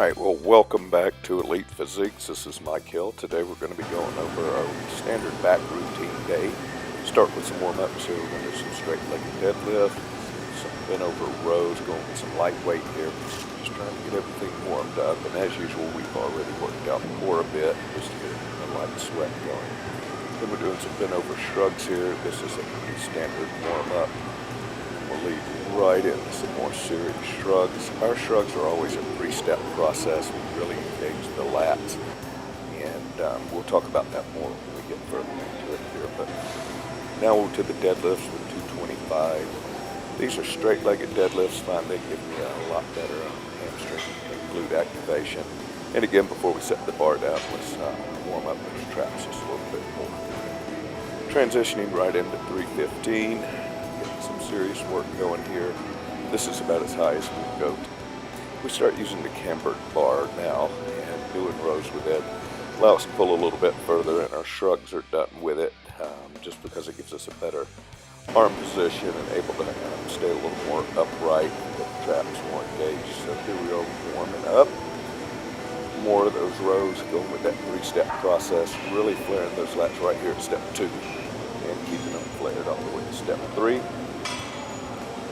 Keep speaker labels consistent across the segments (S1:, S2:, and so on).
S1: Alright, well, welcome back to Elite Physiques. This is Mike Hill. Today we're going to be going over our standard back routine day. Start with some warm-ups here. We're going to do some straight-legged deadlift, some bent-over rows, going with some lightweight here. Just trying to get everything warmed up. And as usual, we've already worked out the core a bit, just to get a light sweat going. Then we're doing some bent-over shrugs here. This is a pretty standard warm-up. We'll lead right into some more serious shrugs. Our shrugs are always a three-step process. We really engage the lats, and we'll talk about that more when we get further into it here. But now we're to the deadlifts with 225. These are straight-legged deadlifts. Find they give me a lot better hamstring and glute activation. And again, before we set the bar down, let's warm up those traps just a little bit more. Transitioning right into 315. Some serious work going here. This is about as high as we go. We start using the cambered bar now and doing rows with it. Allow us to pull a little bit further, and our shrugs are done with it, just because it gives us a better arm position and able to stay a little more upright and get the traps more engaged. So here we are warming up. More of those rows going with that three-step process, really flaring those lats right here at step 2 and keeping them flared all the way to step 3.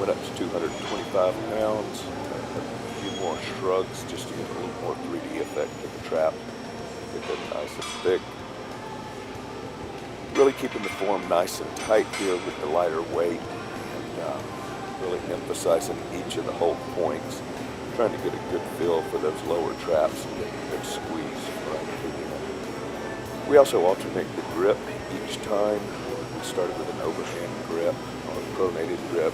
S1: Went up to 225 pounds, a few more shrugs just to get a little more 3D effect to the trap. Get them nice and thick. Really keeping the form nice and tight here with the lighter weight, and really emphasizing each of the hold points. Trying to get a good feel for those lower traps and get a good squeeze right through them. We also alternate the grip each time. We started with an overhand grip or a pronated grip.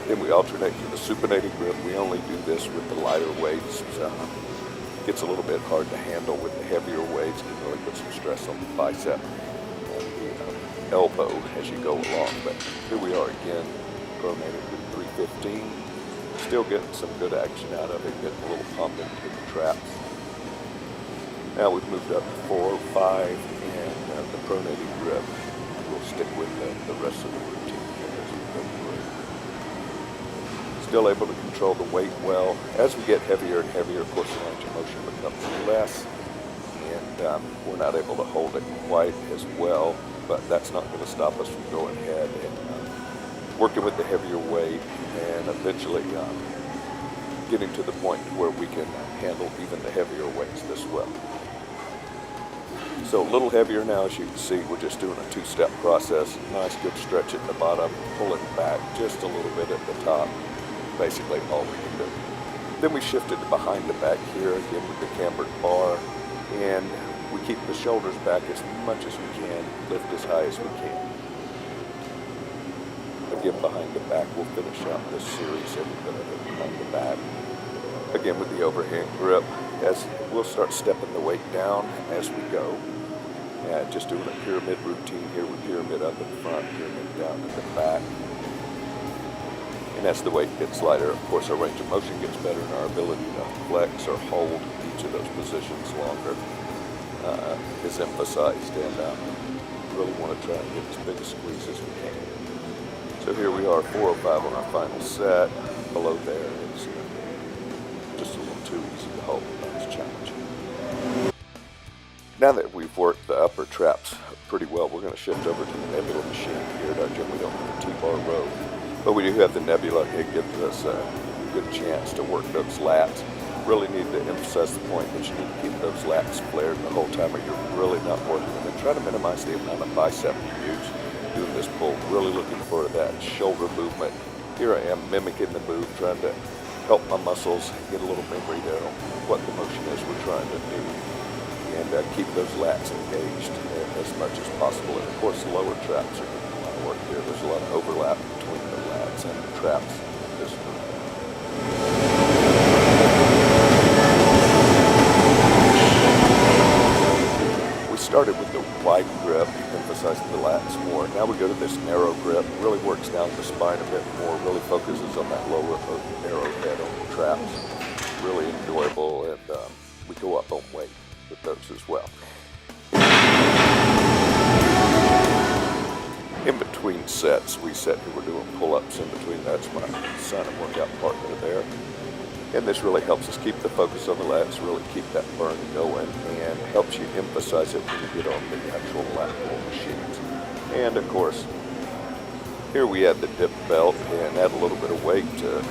S1: Then we alternate to the supinated grip. We only do this with the lighter weights. So it gets a little bit hard to handle with the heavier weights. Can really put some stress on the bicep and the elbow as you go along. But here we are again, pronated with 315. Still getting some good action out of it, getting a little pump into the traps. Now we've moved up to 405 and the pronated grip. We'll stick with the rest of the routine here as we go through. Still able to control the weight well. As we get heavier and heavier, of course, the range of motion becomes less, and we're not able to hold it quite as well, but that's not going to stop us from going ahead and working with the heavier weight and eventually getting to the point where we can handle even the heavier weights this well. So a little heavier now, as you can see, we're just doing a two-step process. Nice good stretch at the bottom, pulling back just a little bit at the top. Basically all we can do. Then we shifted to behind the back here, again with the cambered bar, and we keep the shoulders back as much as we can, lift as high as we can. Again, behind the back, we'll finish out this series every bit of it behind the back. Again with the overhand grip, as we'll start stepping the weight down as we go. Just doing a pyramid routine here with pyramid up in front, pyramid down at the back. And as the weight gets lighter, of course, our range of motion gets better, and our ability to flex or hold each of those positions longer is emphasized, and really want to try and get as big a squeeze as we can. So here we are, 405 on our final set. Below there is just a little too easy to hold. That's challenging. Now that we've worked the upper traps pretty well, we're going to shift over to the nebula machine here at our gym. We don't have a T-bar row, but we do have the nebula. It gives us a good chance to work those lats. Really need to emphasize the point that you need to keep those lats flared the whole time, or you're really not working them. And try to minimize the amount of bicep you use doing this pull. Really looking for that shoulder movement. Here I am mimicking the move, trying to help my muscles get a little memory there on what the motion is we're trying to do. And keep those lats engaged as much as possible. And of course, the lower traps are getting a lot of work here. There's a lot of overlap between the lats and the traps in this movement. We started with the wide grip, emphasizing the lats more. Now we go to this narrow grip. It really works down the spine a bit more, really focuses on that lower narrow head on the traps. Really enjoyable, and we go up on weight with those as well. In between sets, we set here, we're doing pull-ups in between. That's my son and workout partner there. And this really helps us keep the focus on the lats, really keep that burn going, and helps you emphasize it when you get on the actual lat pull machines. And of course, here we add the dip belt and add a little bit of weight to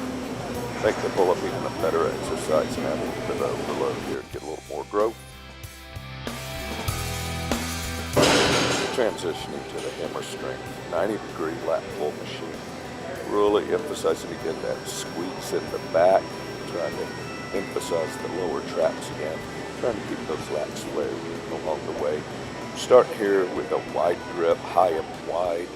S1: make the pull-up even a better exercise and add a little bit of overload here to get a little more growth. Transitioning to the hammer strength, 90-degree lat pull machine. Really emphasizing again that squeeze in the back, trying to emphasize the lower traps again, trying to keep those lats flared along the way. Start here with a wide grip, high and wide,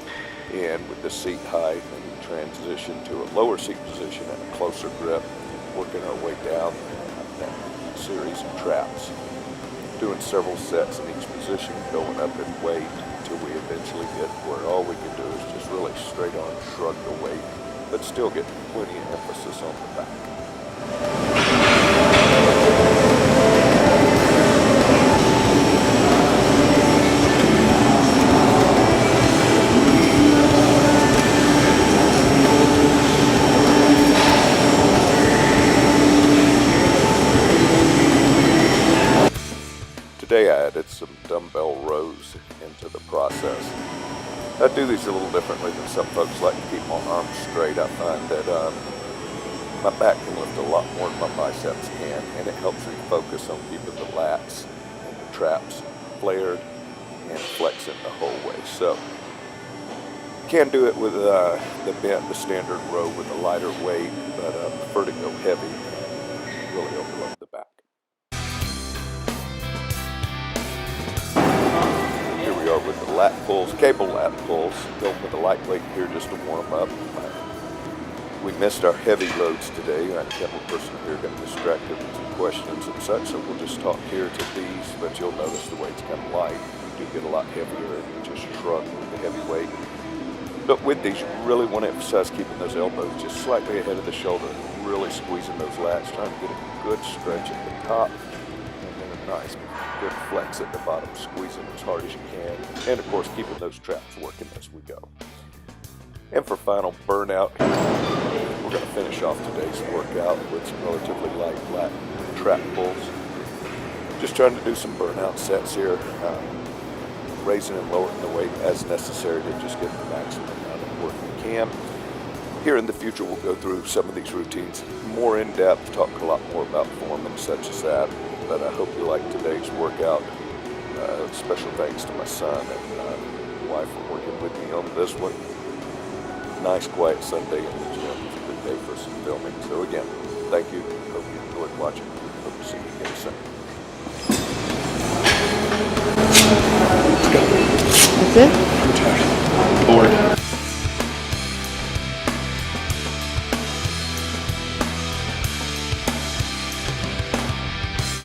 S1: and with the seat high, and transition to a lower seat position and a closer grip, working our way down that series of traps. Doing several sets in each position, going up in weight until we eventually get where all we can do is just really straight on shrug the weight, but still get plenty of emphasis on the back. Today I added some dumbbell rows into the process. I do these a little differently than some folks like to keep my arms straight. I find that my back can lift a lot more than my biceps can, and it helps me focus on keeping the lats and the traps flared and flexing the whole way. So you can do it with the standard row with a lighter weight, but I prefer to go heavy and really overload the back. Here we are with the lat pulls, cable lat pulls, going with a light weight here just to warm up. We missed our heavy loads today. I have a person here got distracted with some questions and such, so we'll just talk here to these, but you'll notice the weight's kind of light. You do get a lot heavier and you just shrug with the heavy weight. But with these, you really want to emphasize keeping those elbows just slightly ahead of the shoulder, really squeezing those lats, trying to get a good stretch at the top, and then a nice good flex at the bottom, squeezing as hard as you can, and of course keeping those traps working as we go. And for final burnout, we're going to finish off today's workout with some relatively light lat trap pulls. Just trying to do some burnout sets here, raising and lowering the weight as necessary to just get the maximum amount of work we can. Here in the future, we'll go through some of these routines more in depth, talk a lot more about form and such as that. But I hope you like today's workout. Special thanks to my son and wife for working with me on this one. Nice quiet Sunday in the gym. It's a good day for some filming. So again, thank you. Hope you enjoyed watching. Hope to see you again soon.
S2: That's it?